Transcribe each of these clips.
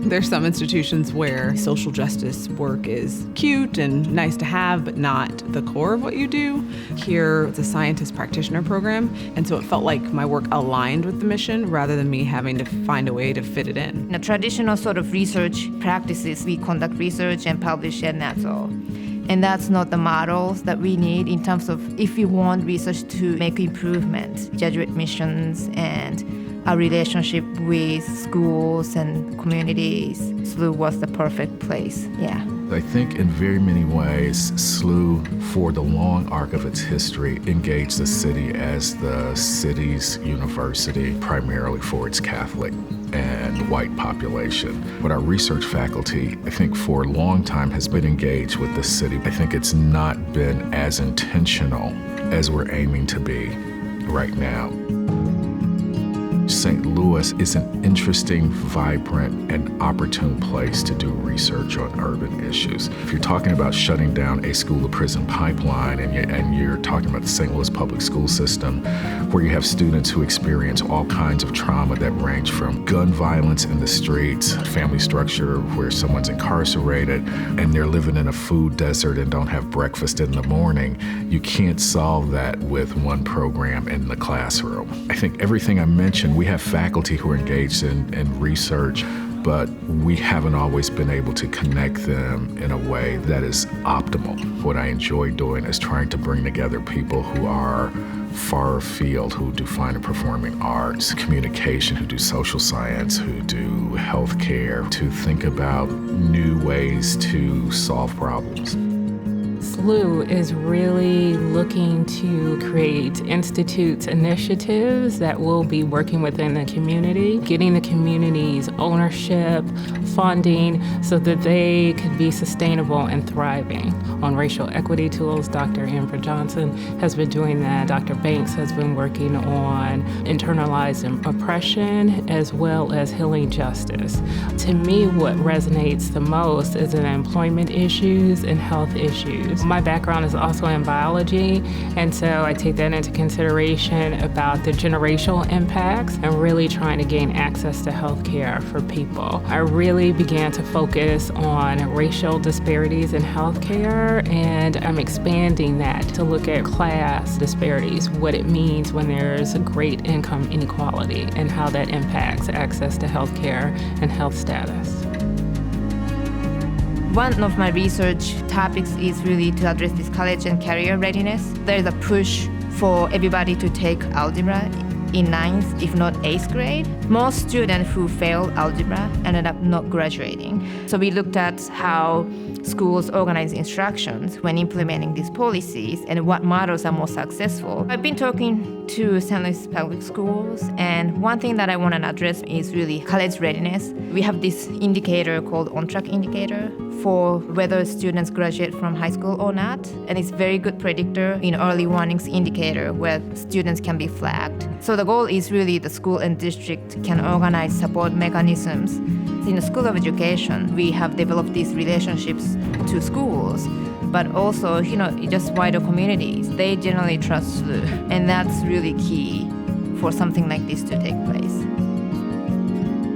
There's some institutions where social justice work is cute and nice to have, but not the core of what you do. Here, it's a scientist practitioner program, and so it felt like my work aligned with the mission rather than me having to find a way to fit it in. In a traditional sort of research practices, we conduct research and publish, and that's all. And that's not the models that we need in terms of if we want research to make improvements, Jesuit missions and our relationship with schools and communities. SLU was the perfect place, yeah. I think in very many ways, SLU, for the long arc of its history, engaged the city as the city's university, primarily for its Catholic and white population. But our research faculty, I think for a long time, has been engaged with the city. I think it's not been as intentional as we're aiming to be right now. St. Louis is an interesting, vibrant, and opportune place to do research on urban issues. If you're talking about shutting down a school-to-prison pipeline and you're talking about the St. Louis public school system, where you have students who experience all kinds of trauma that range from gun violence in the streets, family structure where someone's incarcerated, and they're living in a food desert and don't have breakfast in the morning, you can't solve that with one program in the classroom. I think everything I mentioned, we have faculty who are engaged in research, but we haven't always been able to connect them in a way that is optimal. What I enjoy doing is trying to bring together people who are far afield, who do fine and performing arts, communication, who do social science, who do healthcare, to think about new ways to solve problems. SLU is really looking to create institutes initiatives that will be working within the community, getting the community's ownership, funding, so that they can be sustainable and thriving. On racial equity tools, Dr. Amber Johnson has been doing that. Dr. Banks has been working on internalized oppression as well as healing justice. To me, what resonates the most is in employment issues and health issues. My background is also in biology, and so I take that into consideration about the generational impacts and really trying to gain access to health care for people. I really began to focus on racial disparities in health care, and I'm expanding that to look at class disparities, what it means when there's a great income inequality and how that impacts access to health care and health status. One of my research topics is really to address this college and career readiness. There's a push for everybody to take algebra in 9th, if not 8th grade. Most students who failed algebra ended up not graduating. So we looked at how schools organize instructions when implementing these policies and what models are more successful. I've been talking to St. Louis public schools, and one thing that I want to address is really college readiness. We have this indicator called on-track indicator for whether students graduate from high school or not, and it's a very good predictor in early warnings indicator where students can be flagged. So the goal is really the school and district can organize support mechanisms. In the School of Education, we have developed these relationships to schools, but also, just wider communities. They generally trust SLU, and that's really key for something like this to take place.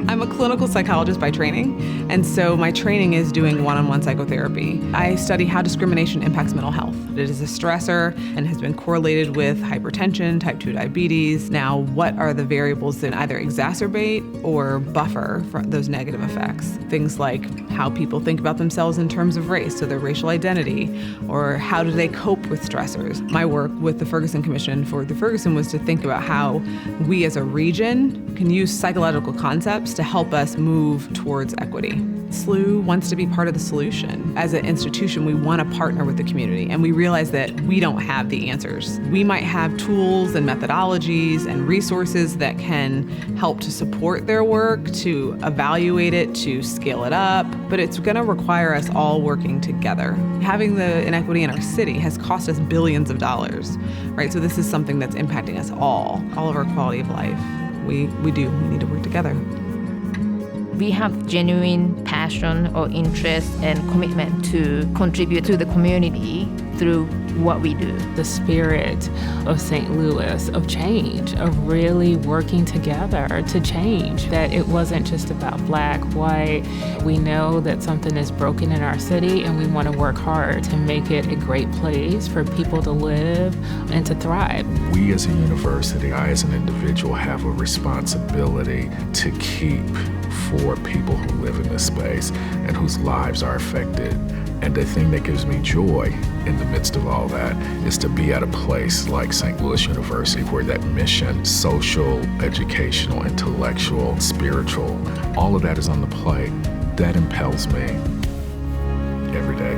I'm a clinical psychologist by training, and so my training is doing one-on-one psychotherapy. I study how discrimination impacts mental health. It is a stressor and has been correlated with hypertension, type 2 diabetes. Now, what are the variables that either exacerbate or buffer for those negative effects? Things like how people think about themselves in terms of race, so their racial identity, or how do they cope with stressors. My work with the Ferguson Commission for the Ferguson was to think about how we as a region can use psychological concepts to help us move towards equity. SLU wants to be part of the solution. As an institution, we want to partner with the community, and we realize that we don't have the answers. We might have tools and methodologies and resources that can help to support their work, to evaluate it, to scale it up, but it's going to require us all working together. Having the inequity in our city has cost us billions of dollars, right? So this is something that's impacting us all of our quality of life. We need to work together. We have genuine passion or interest and commitment to contribute to the community through through what we do. The spirit of St. Louis, of change, of really working together to change, that it wasn't just about black, white. We know that something is broken in our city and we want to work hard to make it a great place for people to live and to thrive. We as a university, I as an individual, have a responsibility to keep for people who live in this space and whose lives are affected. And the thing that gives me joy in the midst of all that is to be at a place like St. Louis University where that mission, social, educational, intellectual, spiritual, all of that is on the plate. That impels me every day.